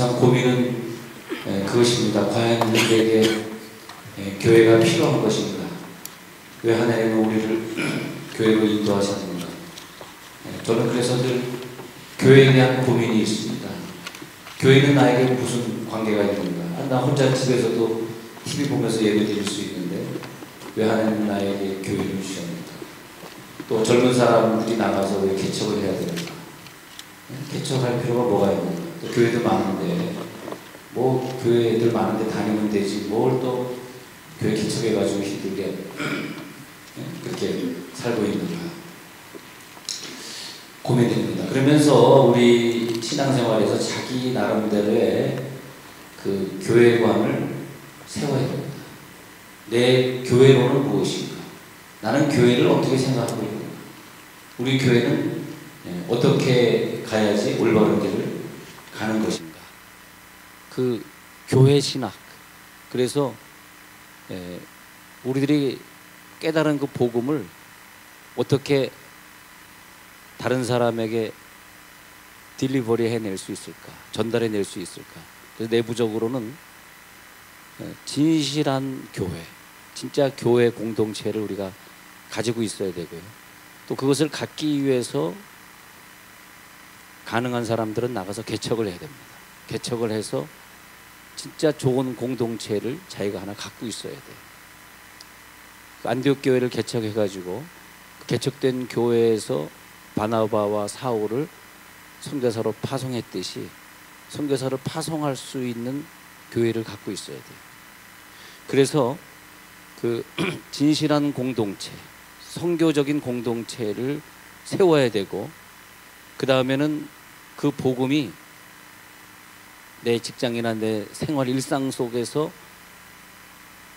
항상 고민은 그것입니다. 과연 우리에게 교회가 필요한 것인가? 왜 하나님은 우리를 교회로 인도하셨는가? 저는 그래서 늘 교회에 대한 고민이 있습니다. 교회는 나에게 무슨 관계가 있는가? 나 혼자 집에서도 TV 보면서 예배 드릴 수 있는데 왜 하나님은 나에게 교회를 주셨는가? 또 젊은 사람들이 나가서 왜 개척을 해야 되는가? 개척할 필요가 뭐가 있는가? 또 교회도 많은데 뭐 교회들 많은데 다니면 되지 뭘 또 교회 개척해가지고 힘들게 그렇게 살고 있는가 고민됩니다. 그러면서 우리 신앙생활에서 자기 나름대로의 그 교회관을 세워야 됩니다. 내 교회로는 무엇인가? 나는 교회를 어떻게 생각하고 있는가? 우리 교회는 어떻게 가야지 올바른 길을 가는 것인가? 그 교회 신학. 그래서 우리들이 깨달은 그 복음을 어떻게 다른 사람에게 딜리버리 해낼 수 있을까? 전달해 낼 수 있을까? 그래서 내부적으로는 진실한 교회, 진짜 교회 공동체를 우리가 가지고 있어야 되고요. 또 그것을 갖기 위해서 가능한 사람들은 나가서 개척을 해야 됩니다. 개척을 해서 진짜 좋은 공동체를 자기가 하나 갖고 있어야 돼요. 안디옥 교회를 개척해가지고 개척된 교회에서 바나바와 사울을 선교사로 파송했듯이 선교사를 파송할 수 있는 교회를 갖고 있어야 돼요. 그래서 그 진실한 공동체, 선교적인 공동체를 세워야 되고 그 다음에는 그 복음이 내 직장이나 내 생활 일상 속에서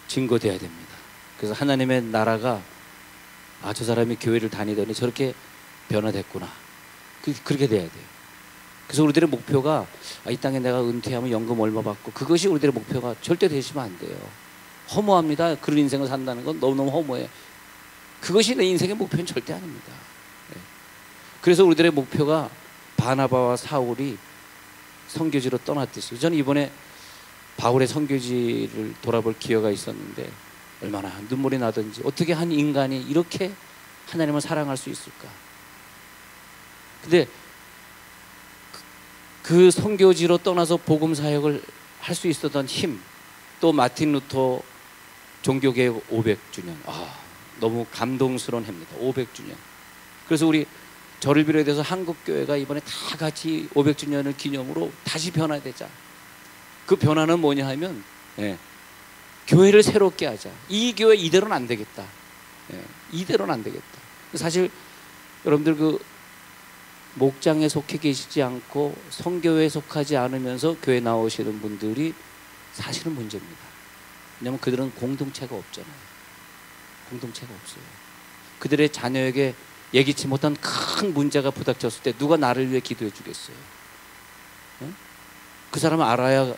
증거돼야 됩니다. 그래서 하나님의 나라가 저 사람이 교회를 다니더니 저렇게 변화됐구나. 그렇게 돼야 돼요. 그래서 우리들의 목표가 이 땅에 내가 은퇴하면 연금 얼마 받고 그것이 우리들의 목표가 절대 되시면 안 돼요. 허무합니다. 그런 인생을 산다는 건 너무너무 허무해. 그것이 내 인생의 목표는 절대 아닙니다. 그래서 우리들의 목표가 바나바와 사울이 선교지로 떠났듯이 저는 이번에 바울의 선교지를 돌아볼 기회가 있었는데 얼마나 눈물이 나든지 어떻게 한 인간이 이렇게 하나님을 사랑할 수 있을까? 근데 그 선교지로 떠나서 복음 사역을 할 수 있었던 힘, 또 마틴 루터 종교개혁 500주년 너무 감동스러운 해입니다. 500주년. 그래서 우리 저를 비롯해서 한국교회가 이번에 다 같이 500주년을 기념으로 다시 변화되자. 그 변화는 뭐냐 하면 교회를 새롭게 하자. 이 교회 이대로는 안 되겠다. 이대로는 안 되겠다. 사실 여러분들 그 목장에 속해 계시지 않고 성교회에 속하지 않으면서 교회 나오시는 분들이 사실은 문제입니다. 왜냐하면 그들은 공동체가 없잖아요. 공동체가 없어요. 그들의 자녀에게 예기치 못한 큰 문제가 부닥쳤을 때 누가 나를 위해 기도해 주겠어요? 그 사람을 알아야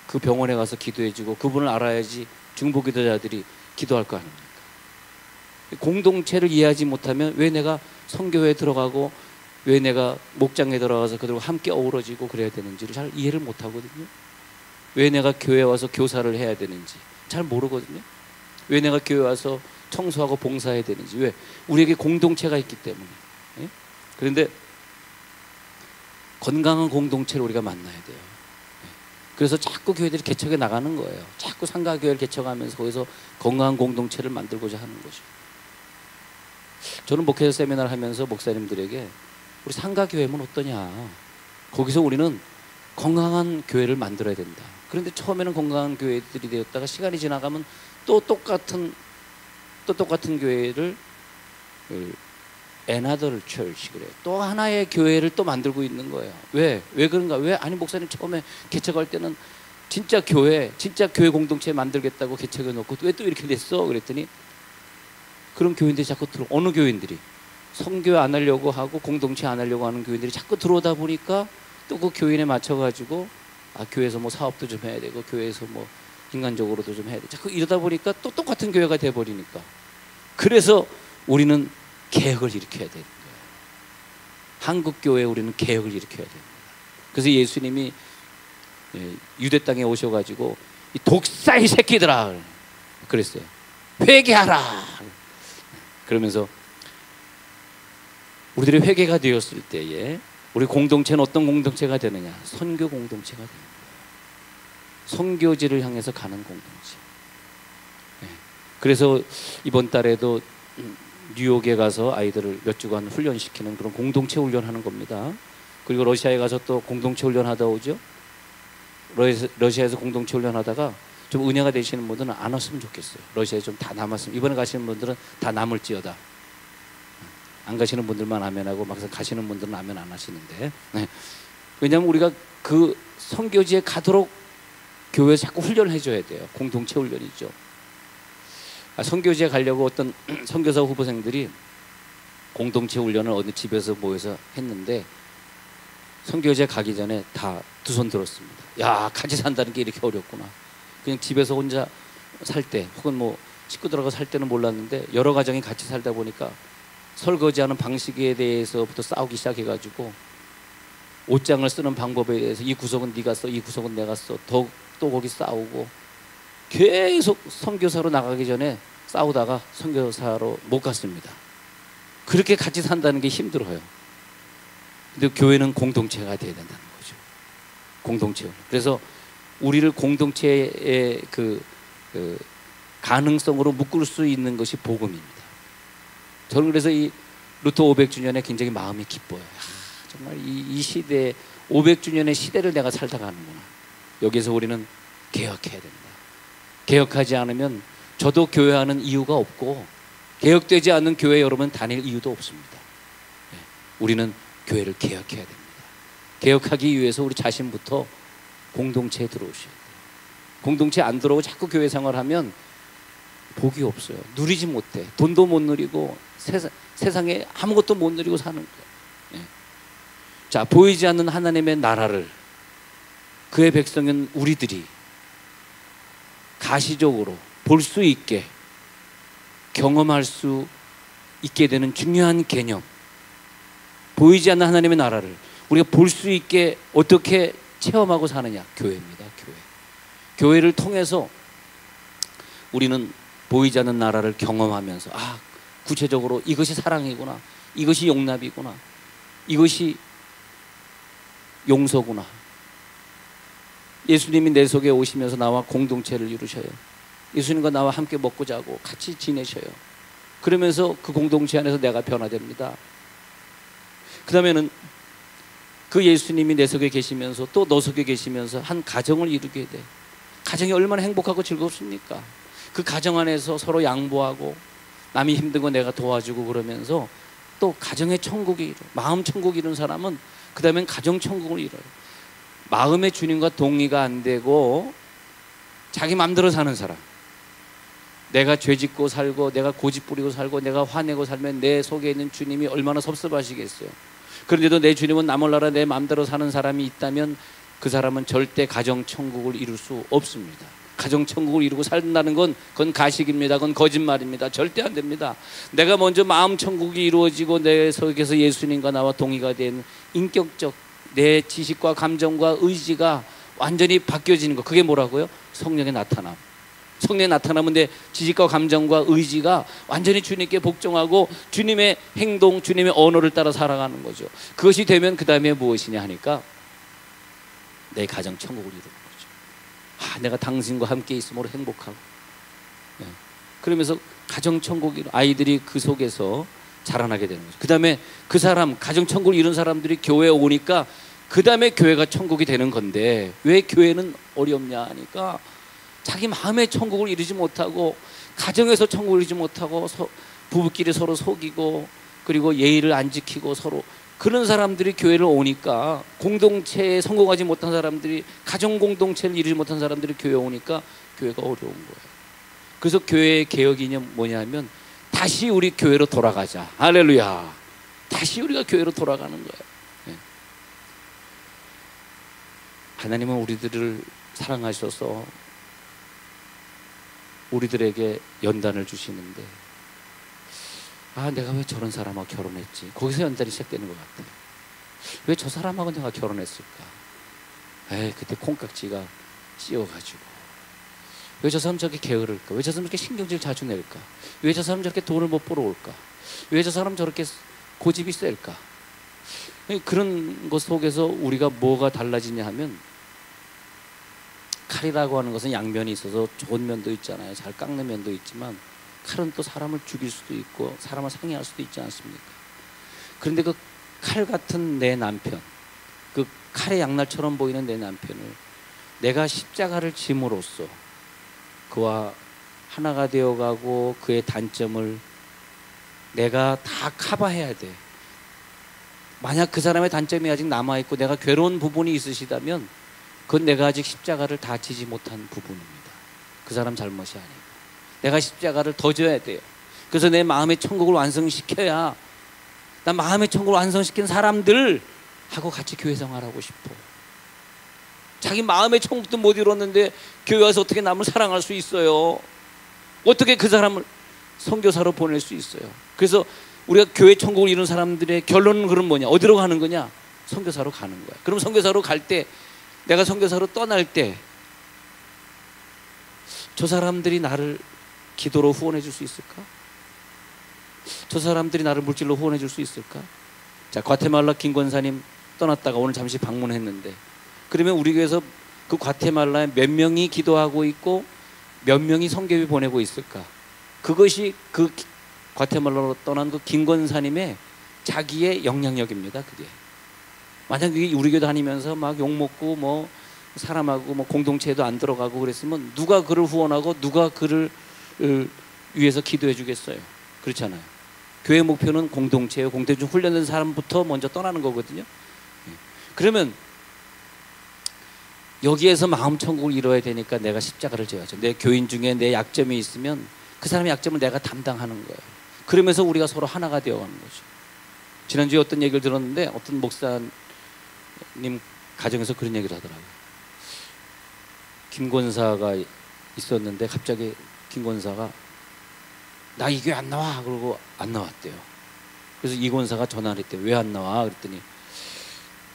그 병원에 가서 기도해 주고 그분을 알아야지 중보기도자들이 기도할 거 아닙니까? 공동체를 이해하지 못하면 왜 내가 성교회에 들어가고 왜 내가 목장에 들어가서 그들과 함께 어우러지고 그래야 되는지를 잘 이해를 못하거든요. 왜 내가 교회에 와서 교사를 해야 되는지 잘 모르거든요. 왜 내가 교회 와서 청소하고 봉사해야 되는지. 왜? 우리에게 공동체가 있기 때문에. 그런데 건강한 공동체를 우리가 만나야 돼요. 그래서 자꾸 교회들이 개척해 나가는 거예요. 자꾸 상가교회를 개척하면서 거기서 건강한 공동체를 만들고자 하는 거죠. 저는 목회자 세미나를 하면서 목사님들에게 우리 상가교회면 어떠냐. 거기서 우리는 건강한 교회를 만들어야 된다. 그런데 처음에는 건강한 교회들이 되었다가 시간이 지나가면 또 똑같은 교회를 another church 그래요. 또 하나의 교회를 또 만들고 있는 거예요. 왜 그런가? 아니 목사님 처음에 개척할 때는 진짜 교회 공동체 만들겠다고 개척해 놓고 왜 또 이렇게 됐어? 그랬더니 그런 교인들이 자꾸 어느 교인들이 성교회 안 하려고 하고 공동체 안 하려고 하는 교인들이 자꾸 들어오다 보니까 또 그 교인에 맞춰가지고 교회에서 뭐 사업도 좀 해야 되고 교회에서 뭐 인간적으로도 좀 해야 돼. 자꾸 이러다 보니까 또 똑같은 교회가 돼버리니까. 그래서 우리는 개혁을 일으켜야 되는 거예요. 한국교회에 우리는 개혁을 일으켜야 됩니다. 그래서 예수님이 유대 땅에 오셔가지고 이 독사의 새끼들아 그랬어요. 회개하라. 그러면서 우리들이 회개가 되었을 때에 우리 공동체는 어떤 공동체가 되느냐? 선교 공동체가 됩니다. 선교지를 향해서 가는 공동체. 그래서 이번 달에도 뉴욕에 가서 아이들을 몇 주간 훈련시키는 그런 공동체 훈련하는 겁니다. 그리고 러시아에 가서 또 공동체 훈련하다 오죠. 러시아에서 공동체 훈련하다가 좀 은혜가 되시는 분들은 안 왔으면 좋겠어요. 러시아에 좀 다 남았으면. 이번에 가시는 분들은 다 남을지어다. 안 가시는 분들만 아멘하고 막상 가시는 분들은 아멘 안 하시는데. 왜냐하면 우리가 그 선교지에 가도록 교회에 자꾸 훈련을 해줘야 돼요. 공동체 훈련이죠. 선교지에 가려고 어떤 선교사 후보생들이 공동체 훈련을 어느 집에서 모여서 했는데 선교지에 가기 전에 다 두 손 들었습니다. 야, 같이 산다는 게 이렇게 어렵구나. 그냥 집에서 혼자 살 때 혹은 뭐 식구들하고 살 때는 몰랐는데 여러 가정이 같이 살다 보니까 설거지하는 방식에 대해서부터 싸우기 시작해가지고 옷장을 쓰는 방법에 대해서 이 구석은 네가 써, 이 구석은 내가 써, 또 거기 싸우고 계속 선교사로 나가기 전에 싸우다가 선교사로 못 갔습니다. 그렇게 같이 산다는 게 힘들어요. 근데 교회는 공동체가 돼야 된다는 거죠. 공동체. 그래서 우리를 공동체의 그 가능성으로 묶을 수 있는 것이 복음입니다. 저는 그래서 이 루터 500주년에 굉장히 마음이 기뻐요. 정말 이 시대 500주년의 시대를 내가 살다 가는구나. 여기서 우리는 개혁해야 된다. 개혁하지 않으면 저도 교회하는 이유가 없고 개혁되지 않는 교회 여러분 다닐 이유도 없습니다. 우리는 교회를 개혁해야 됩니다. 개혁하기 위해서 우리 자신부터 공동체에 들어오셔야 돼요. 공동체 안 들어오고 자꾸 교회 생활하면 복이 없어요. 누리지 못해. 돈도 못 누리고 세상에 아무것도 못 누리고 사는 거예요. 자, 보이지 않는 하나님의 나라를 그의 백성은 우리들이 가시적으로 볼 수 있게 경험할 수 있게 되는 중요한 개념, 보이지 않는 하나님의 나라를 우리가 볼 수 있게 어떻게 체험하고 사느냐? 교회입니다. 교회를 통해서 우리는 보이지 않는 나라를 경험하면서 구체적으로 이것이 사랑이구나, 이것이 용납이구나, 이것이 용서구나. 예수님이 내 속에 오시면서 나와 공동체를 이루셔요. 예수님과 나와 함께 먹고 자고 같이 지내셔요. 그러면서 그 공동체 안에서 내가 변화됩니다. 그 다음에는 그 예수님이 내 속에 계시면서 또 너 속에 계시면서 한 가정을 이루게 돼. 가정이 얼마나 행복하고 즐겁습니까? 그 가정 안에서 서로 양보하고 남이 힘든 거 내가 도와주고 그러면서 또 가정의 천국이 이루. 마음 천국 이룬 사람은 그 다음엔 가정 천국을 이뤄요. 마음의 주님과 동의가 안 되고 자기 마음대로 사는 사람, 내가 죄짓고 살고 내가 고집 부리고 살고 내가 화내고 살면 내 속에 있는 주님이 얼마나 섭섭하시겠어요. 그런데도 내 주님은 나 몰라라 내 마음대로 사는 사람이 있다면 그 사람은 절대 가정 천국을 이룰 수 없습니다. 가정 천국을 이루고 산다는 건 그건 가식입니다. 그건 거짓말입니다. 절대 안 됩니다. 내가 먼저 마음 천국이 이루어지고 내 속에서 예수님과 나와 동의가 된 인격적 내 지식과 감정과 의지가 완전히 바뀌어지는 거, 그게 뭐라고요? 성령의 나타남. 성령의 나타나면 내 지식과 감정과 의지가 완전히 주님께 복종하고 주님의 행동, 주님의 언어를 따라 살아가는 거죠. 그것이 되면 그 다음에 무엇이냐 하니까 내 가정 천국을 이루는 거죠. 내가 당신과 함께 있음으로 행복하고, 그러면서 가정 천국이 아이들이 그 속에서 자라나게 되는 거죠. 그 다음에 그 사람, 가정 천국을 이룬 사람들이 교회에 오니까 그 다음에 교회가 천국이 되는 건데 왜 교회는 어렵냐 하니까 자기 마음의 천국을 이루지 못하고 가정에서 천국을 이루지 못하고 부부끼리 서로 속이고 그리고 예의를 안 지키고 서로 그런 사람들이 교회를 오니까 공동체에 성공하지 못한 사람들이 가정 공동체를 이루지 못한 사람들이 교회에 오니까 교회가 어려운 거예요. 그래서 교회의 개혁이 뭐냐면 다시 우리 교회로 돌아가자. 할렐루야. 다시 우리가 교회로 돌아가는 거예요. 하나님은 우리들을 사랑하셔서 우리들에게 연단을 주시는데 내가 왜 저런 사람하고 결혼했지? 거기서 연단이 시작되는 것 같아요. 왜 저 사람하고 내가 결혼했을까? 그때 콩깍지가 찌어가지고 왜 저 사람 저렇게 게으를까? 왜 저 사람 저렇게 신경질 자주 낼까? 왜 저 사람 저렇게 돈을 못 벌어올까? 왜 저 사람 저렇게 고집이 셀까? 그런 것 속에서 우리가 뭐가 달라지냐 하면, 칼이라고 하는 것은 양면이 있어서 좋은 면도 있잖아요. 잘 깎는 면도 있지만 칼은 또 사람을 죽일 수도 있고 사람을 상해할 수도 있지 않습니까? 그런데 그 칼 같은 내 남편, 그 칼의 양날처럼 보이는 내 남편을 내가 십자가를 짐으로써 그와 하나가 되어가고 그의 단점을 내가 다 커버해야 돼. 만약 그 사람의 단점이 아직 남아있고 내가 괴로운 부분이 있으시다면 그건 내가 아직 십자가를 다 지지 못한 부분입니다. 그 사람 잘못이 아니고 내가 십자가를 더 져야 돼요. 그래서 내 마음의 천국을 완성시켜야, 난 마음의 천국을 완성시킨 사람들 하고 같이 교회 생활하고 싶어. 자기 마음의 천국도 못 이뤘는데 교회 와서 어떻게 남을 사랑할 수 있어요? 어떻게 그 사람을 선교사로 보낼 수 있어요? 그래서 우리가 교회 천국을 이룬 사람들의 결론은 그럼 뭐냐? 어디로 가는 거냐? 선교사로 가는 거야. 그럼 선교사로 갈 때, 내가 선교사로 떠날 때 저 사람들이 나를 기도로 후원해 줄 수 있을까? 저 사람들이 나를 물질로 후원해 줄 수 있을까? 자, 과테말라 김 권사님 떠났다가 오늘 잠시 방문했는데, 그러면 우리 교회에서 그 과테말라에 몇 명이 기도하고 있고 몇 명이 선교비 보내고 있을까? 그것이 그 과테말라로 떠난 그 김 권사님의 자기의 영향력입니다. 그게 만약 우리 교회 다니면서 막 욕먹고 뭐 사람하고 뭐 공동체에도 안 들어가고 그랬으면 누가 그를 후원하고 누가 그를 위해서 기도해 주겠어요? 그렇잖아요. 교회 목표는 공동체예요. 공동체 훈련된 사람부터 먼저 떠나는 거거든요. 그러면 여기에서 마음 천국을 이뤄야 되니까 내가 십자가를 져야죠. 내 교인 중에 내 약점이 있으면 그 사람의 약점을 내가 담당하는 거예요. 그러면서 우리가 서로 하나가 되어가는 거죠. 지난주에 어떤 얘기를 들었는데 어떤 목사님 가정에서 그런 얘기를 하더라고요. 김 권사가 있었는데 갑자기 김 권사가 나 이 교회 안 나와 그러고 안 나왔대요. 그래서 이 권사가 전화를 했대요. 왜 안 나와? 그랬더니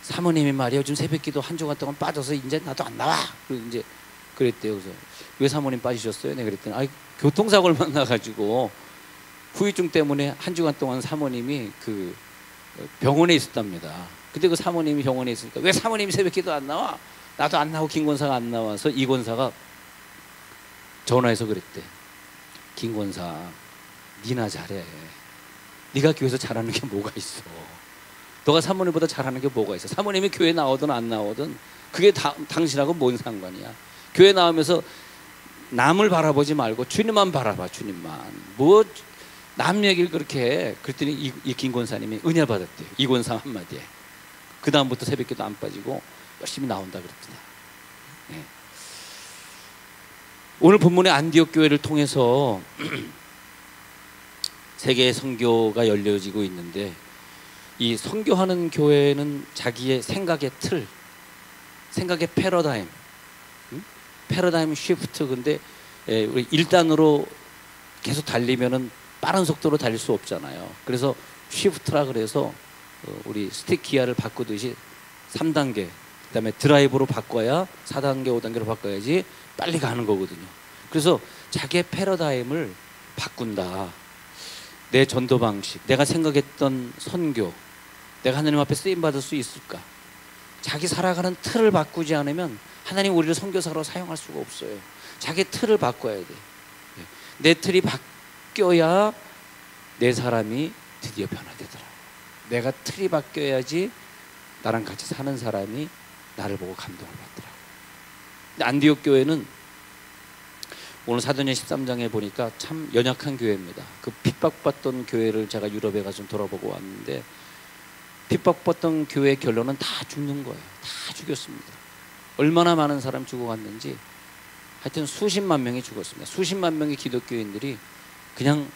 사모님이 말이야 요즘 새벽기도 한 주간 동안 빠져서 이제 나도 안 나와. 그래서 이제 그랬대요. 그래서 왜 사모님 빠지셨어요? 내가 그랬더니 아이 교통사고를 만나가지고 후유증 때문에 한 주간 동안 사모님이 그 병원에 있었답니다. 근데 그 사모님이 병원에 있으니까 왜 사모님이 새벽기도 안 나와? 나도 안 나오고 김 권사가 안 나와서 이 권사가 전화해서 그랬대. 김 권사, 니나 잘해. 네가 교회에서 잘하는 게 뭐가 있어? 너가 사모님보다 잘하는 게 뭐가 있어? 사모님이 교회 나오든 안 나오든 그게 당신하고 뭔 상관이야? 교회 나오면서 남을 바라보지 말고 주님만 바라봐. 주님만. 뭐 남 얘기를 그렇게 해. 그랬더니 이 김 권사님이 은혜 받았대요. 이 권사 한마디에. 그 다음부터 새벽기도 안 빠지고 열심히 나온다 그랬더니. 네. 오늘 본문의 안디옥 교회를 통해서 세계의 선교가 열려지고 있는데, 이 선교하는 교회는 자기의 생각의 틀, 생각의 패러다임, 패러다임 쉬프트. 근데 우리 1단으로 계속 달리면은 빠른 속도로 달릴 수 없잖아요. 그래서 쉬프트라 그래서 우리 스틱 기아를 바꾸듯이 3단계, 그다음에 드라이브로 바꿔야 4단계, 5단계로 바꿔야지 빨리 가는 거거든요. 그래서 자기의 패러다임을 바꾼다. 내 전도 방식, 내가 생각했던 선교, 내가 하나님 앞에 쓰임 받을 수 있을까? 자기 살아가는 틀을 바꾸지 않으면 하나님 우리를 선교사로 사용할 수가 없어요. 자기 틀을 바꿔야 돼. 내 틀이 바뀌어야 내 사람이 드디어 변화되더라. 내가 틀이 바뀌어야지 나랑 같이 사는 사람이 나를 보고 감동을 받더라. 근데 안디옥 교회는 오늘 사도행전 13장에 보니까 참 연약한 교회입니다. 그 핍박받던 교회를 제가 유럽에 가서 좀 돌아보고 왔는데, 핍박받던 교회의 결론은 다 죽는 거예요. 다 죽였습니다. 얼마나 많은 사람 죽어갔는지 하여튼 수십만 명이 죽었습니다. 수십만 명의 기독교인들이 그냥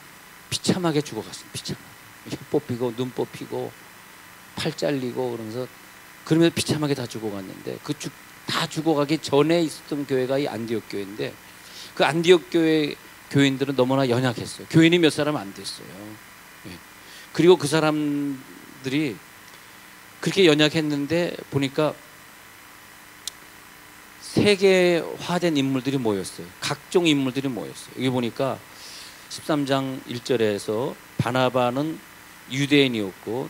비참하게 죽어갔습니다. 비참하게. 혀 뽑히고 눈 뽑히고 팔 잘리고 그러면서 비참하게 다 죽어갔는데, 다 죽어가기 전에 있었던 교회가 이 안디옥 교회인데, 그 안디옥 교회 교인들은 너무나 연약했어요. 교인이 몇 사람 안 됐어요. 그리고 그 사람들이 그렇게 연약했는데 보니까 세계화된 인물들이 모였어요. 각종 인물들이 모였어요. 여기 보니까 13장 1절에서 바나바는 유대인이었고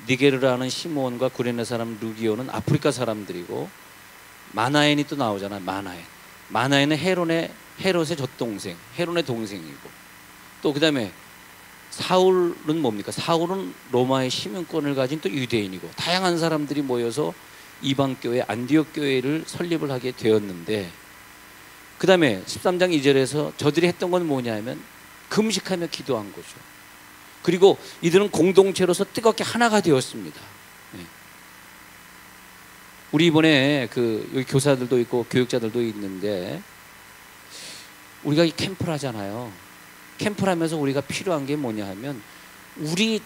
니게르라는 시몬과 구레네 사람 루기오는 아프리카 사람들이고 마나엔이 또 나오잖아요. 마나엔은 헤롯의 젖동생, 헤롯의 동생이고 또 그 다음에 사울은 뭡니까? 사울은 로마의 시민권을 가진 또 유대인이고 다양한 사람들이 모여서 이방교회 안디옥 교회를 설립을 하게 되었는데 그 다음에 13장 2절에서 저들이 했던 건 뭐냐면 금식하며 기도한 거죠. 그리고 이들은 공동체로서 뜨겁게 하나가 되었습니다. 우리 이번에 여기 교사들도 있고 교육자들도 있는데 우리가 이 캠프를 하잖아요. 캠프를 하면서 우리가 필요한 게 뭐냐 하면 우리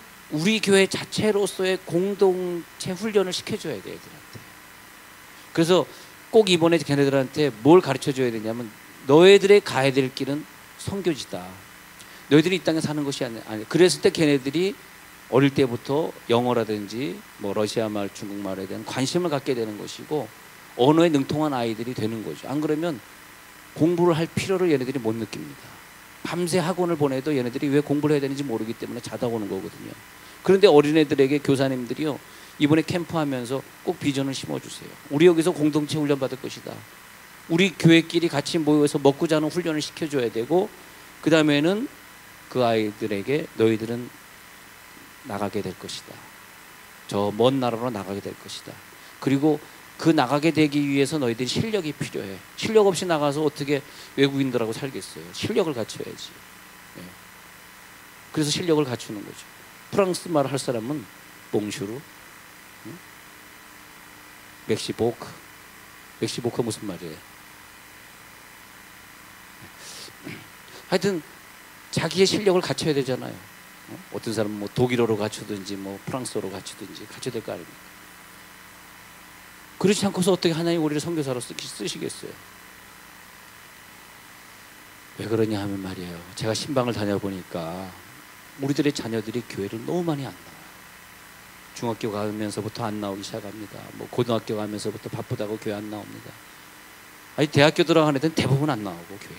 교회 자체로서의 공동체 훈련을 시켜줘야 돼요, 애들한테. 그래서 꼭 이번에 걔네들한테 뭘 가르쳐 줘야 되냐면 너희들의 가야 될 길은 선교지다. 너희들이 이 땅에 사는 것이 아니야. 그랬을 때 걔네들이 어릴 때부터 영어라든지 뭐 러시아 말, 중국말에 대한 관심을 갖게 되는 것이고 언어에 능통한 아이들이 되는 거죠. 안 그러면 공부를 할 필요를 얘네들이 못 느낍니다. 밤새 학원을 보내도 얘네들이 왜 공부를 해야 되는지 모르기 때문에 자다 오는 거거든요. 그런데 어린애들에게 교사님들이요, 이번에 캠프하면서 꼭 비전을 심어주세요. 우리 여기서 공동체 훈련 받을 것이다. 우리 교회끼리 같이 모여서 먹고 자는 훈련을 시켜줘야 되고 그 다음에는 그 아이들에게 너희들은 나가게 될 것이다. 저 먼 나라로 나가게 될 것이다. 그리고 그 나가게 되기 위해서 너희들이 실력이 필요해. 실력 없이 나가서 어떻게 외국인들하고 살겠어요. 실력을 갖춰야지. 그래서 실력을 갖추는 거죠. 프랑스 말을 할 사람은 봉슈르, 멕시보크 무슨 말이에요? 하여튼 자기의 실력을 갖춰야 되잖아요. 어떤 사람은 뭐 독일어로 갖추든지 뭐 프랑스어로 갖추든지 갖춰야 될 거 아닙니까? 그렇지 않고서 어떻게 하나님 우리를 선교사로 쓰시겠어요? 왜 그러냐 하면 말이에요. 제가 신방을 다녀보니까 우리들의 자녀들이 교회를 너무 많이 안 나와요. 중학교 가면서부터 안 나오기 시작합니다. 뭐 고등학교 가면서부터 바쁘다고 교회 안 나옵니다. 아니 대학교 들어가는 애들은 대부분 안 나오고 교회를.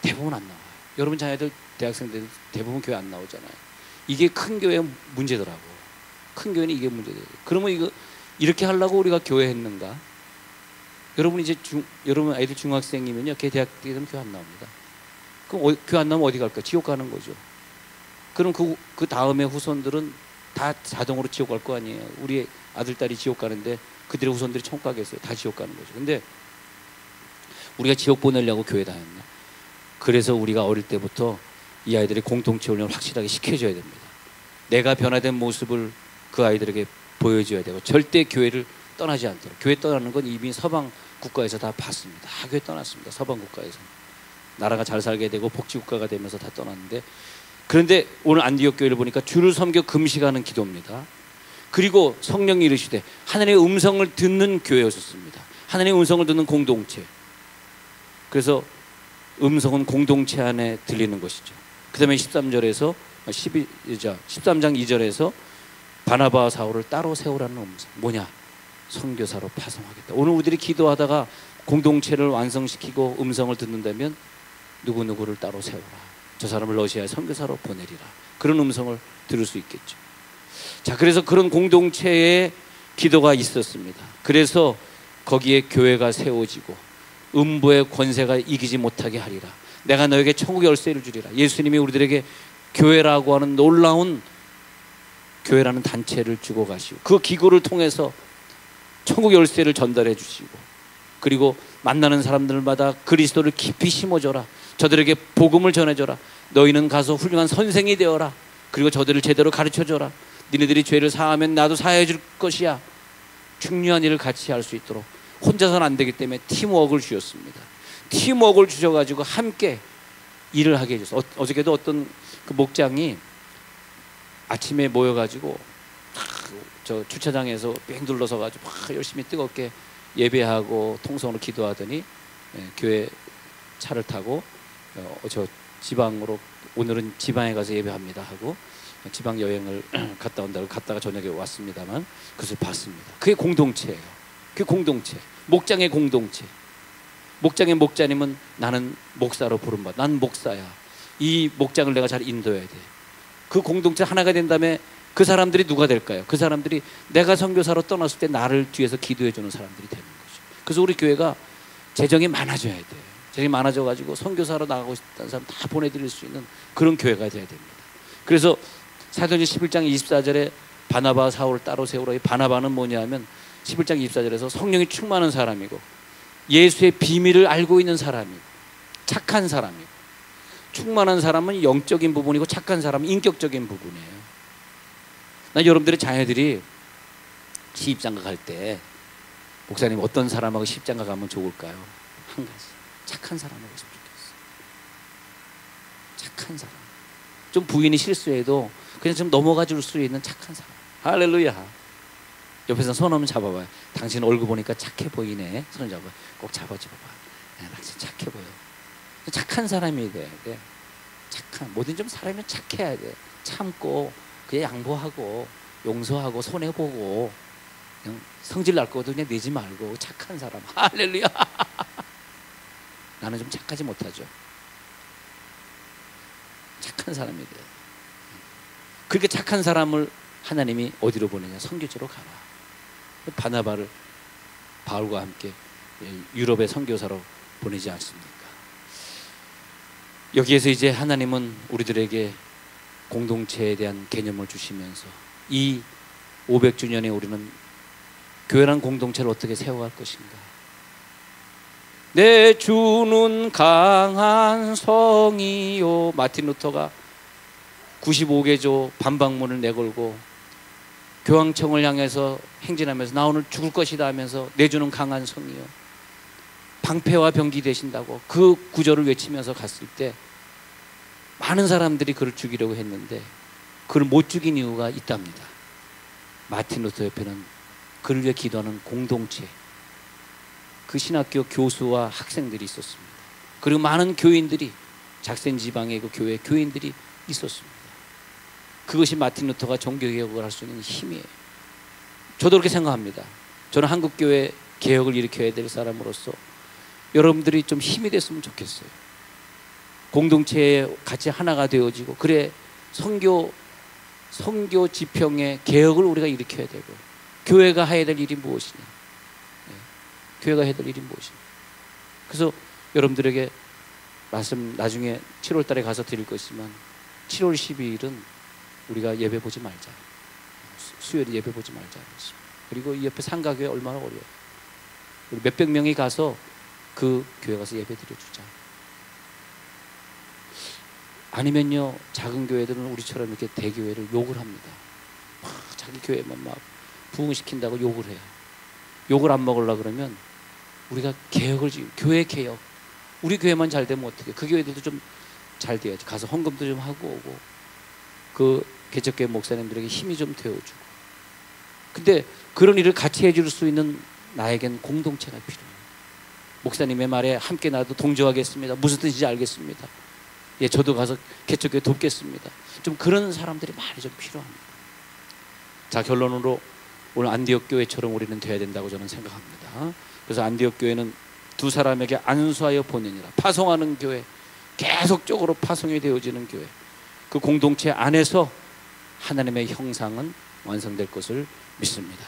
대부분 안 나와요. 여러분 자녀들 대학생들 대부분 교회 안 나오잖아요. 이게 큰 교회의 문제더라고. 큰 교회는 이게 문제돼요. 그러면 이렇게 하려고 우리가 교회 했는가? 여러분 이제 여러분 아이들 중학생이면요, 걔 대학 되면 교회 안 나옵니다. 그럼 교회 안 나오면 어디 갈까? 지옥 가는 거죠. 그럼 그 다음에 후손들은 다 자동으로 지옥 갈 거 아니에요. 우리 아들 딸이 지옥 가는데 그들의 후손들이 천국 가겠어요. 다 지옥 가는 거죠. 근데 우리가 지옥 보내려고 교회 다녔나? 그래서 우리가 어릴 때부터 이 아이들의 공동체 훈련을 확실하게 시켜줘야 됩니다. 내가 변화된 모습을 그 아이들에게 보여줘야 되고 절대 교회를 떠나지 않도록. 교회 떠나는 건 이미 서방 국가에서 다 봤습니다. 다 교회 떠났습니다. 서방 국가에서. 나라가 잘 살게 되고 복지국가가 되면서 다 떠났는데, 그런데 오늘 안디옥 교회를 보니까 주를 섬겨 금식하는 기도입니다. 그리고 성령이 이르시되 하나님의 음성을 듣는 교회였었습니다. 하나님의 음성을 듣는 공동체. 그래서 음성은 공동체 안에 들리는 것이죠. 그 다음에 13장 2절에서 바나바와 사울을 따로 세우라는 음성. 뭐냐? 선교사로 파송하겠다. 오늘 우리들이 기도하다가 공동체를 완성시키고 음성을 듣는다면 누구누구를 따로 세우라. 저 사람을 러시아에 선교사로 보내리라. 그런 음성을 들을 수 있겠죠. 자, 그래서 그런 공동체의 기도가 있었습니다. 그래서 거기에 교회가 세워지고 음부의 권세가 이기지 못하게 하리라. 내가 너에게 천국 열쇠를 주리라. 예수님이 우리들에게 교회라고 하는 놀라운 교회라는 단체를 주고 가시고 그 기구를 통해서 천국 열쇠를 전달해 주시고, 그리고 만나는 사람들마다 그리스도를 깊이 심어줘라. 저들에게 복음을 전해줘라. 너희는 가서 훌륭한 선생이 되어라. 그리고 저들을 제대로 가르쳐줘라. 니네들이 죄를 사하면 나도 사해 줄 것이야. 중요한 일을 같이 할 수 있도록. 혼자서는 안 되기 때문에 팀워크를 주셨습니다. 팀워크를 주셔가지고 함께 일을 하게 해줬어요. 어저께도 어떤 그 목장이 아침에 모여가지고 저 주차장에서 뺑 둘러서가지고 막 열심히 뜨겁게 예배하고 통성으로 기도하더니 교회 차를 타고 저 지방으로, 오늘은 지방에 가서 예배합니다 하고 지방 여행을 갔다 온다고 갔다가 저녁에 왔습니다만 그것을 봤습니다. 그게 공동체예요. 그게 공동체. 목장의 공동체. 목장의 목자님은 나는 목사로 부름받아. 난 목사야. 이 목장을 내가 잘 인도해야 돼. 그 공동체 하나가 된 다음에 그 사람들이 누가 될까요? 그 사람들이 내가 선교사로 떠났을 때 나를 뒤에서 기도해 주는 사람들이 되는 거죠. 그래서 우리 교회가 재정이 많아져야 돼. 재정이 많아져 가지고 선교사로 나가고 싶다는 사람 다 보내드릴 수 있는 그런 교회가 돼야 됩니다. 그래서 사도행전 11장 24절에 바나바 사울을 따로 세우라. 이 바나바는 뭐냐면 11장 24절에서 성령이 충만한 사람이고 예수의 비밀을 알고 있는 사람이고 착한 사람이고, 충만한 사람은 영적인 부분이고 착한 사람은 인격적인 부분이에요. 나 여러분들의 자녀들이 시집장가 갈 때 목사님 어떤 사람하고 시집장가 가면 좋을까요? 한 가지, 착한 사람하고 있으면 좋겠어. 착한 사람. 좀 부인이 실수해도 그냥 좀 넘어가 줄 수 있는 착한 사람. 할렐루야. 옆에서 손 한번 잡아봐요. 당신 얼굴 보니까 착해 보이네. 손 잡아. 꼭 잡아줘봐. 당신 착해 보여. 착한 사람이 돼야 돼. 착한, 뭐든 좀 사람이 착해야 돼. 참고 그냥 양보하고 용서하고 손해보고 그냥 성질 날 것도 그냥 내지 말고 착한 사람. 할렐루야. 나는 좀 착하지 못하죠. 착한 사람이 돼. 그렇게 착한 사람을 하나님이 어디로 보내냐? 선교지로 가라. 바나바를 바울과 함께 유럽의 선교사로 보내지 않습니까? 여기에서 이제 하나님은 우리들에게 공동체에 대한 개념을 주시면서 이 500주년에 우리는 교회란 공동체를 어떻게 세워갈 것인가? 내 주는 강한 성이요. 마틴 루터가 95개조 반박문을 내걸고 교황청을 향해서 행진하면서 나 오늘 죽을 것이다 하면서 내 주는 강한 성이요. 방패와 병기 되신다고 그 구절을 외치면서 갔을 때 많은 사람들이 그를 죽이려고 했는데 그를 못 죽인 이유가 있답니다. 마틴 루터 옆에는 그를 위해 기도하는 공동체, 그 신학교 교수와 학생들이 있었습니다. 그리고 많은 교인들이, 작센 지방의 그 교회 교인들이 있었습니다. 그것이 마틴 루터가 종교개혁을 할 수 있는 힘이에요. 저도 그렇게 생각합니다. 저는 한국교회 개혁을 일으켜야 될 사람으로서 여러분들이 좀 힘이 됐으면 좋겠어요. 공동체에 같이 하나가 되어지고, 그래 선교 지평의 개혁을 우리가 일으켜야 되고, 교회가 해야 될 일이 무엇이냐? 교회가 해야 될 일이 무엇이냐? 그래서 여러분들에게 말씀 나중에 7월 달에 가서 드릴 것이지만 7월 12일은 우리가 예배 보지 말자. 수요일에 예배 보지 말자. 그리고 이 옆에 상가교회 얼마나 어려워요. 우리 몇백 명이 가서 그 교회 가서 예배 드려주자. 아니면요, 작은 교회들은 우리처럼 이렇게 대교회를 욕을 합니다. 자기 교회만 막 부흥시킨다고 욕을 해요. 욕을 안 먹으려고 그러면 우리가 개혁을 지금, 교회 개혁, 우리 교회만 잘 되면 어떻게, 그 교회들도 좀 잘 돼야지. 가서 헌금도 좀 하고 오고, 그 개척교회 목사님들에게 힘이 좀 되어주고. 근데 그런 일을 같이 해줄 수 있는 나에겐 공동체가 필요해요. 목사님의 말에 함께 나도 동조하겠습니다. 무슨 뜻인지 알겠습니다. 예, 저도 가서 개척교회 돕겠습니다. 좀 그런 사람들이 많이 좀 필요합니다. 자, 결론으로 오늘 안디옥 교회처럼 우리는 돼야 된다고 저는 생각합니다. 그래서 안디옥 교회는 두 사람에게 안수하여 보내니라. 파송하는 교회, 계속적으로 파송이 되어지는 교회. 그 공동체 안에서 하나님의 형상은 완성될 것을 믿습니다.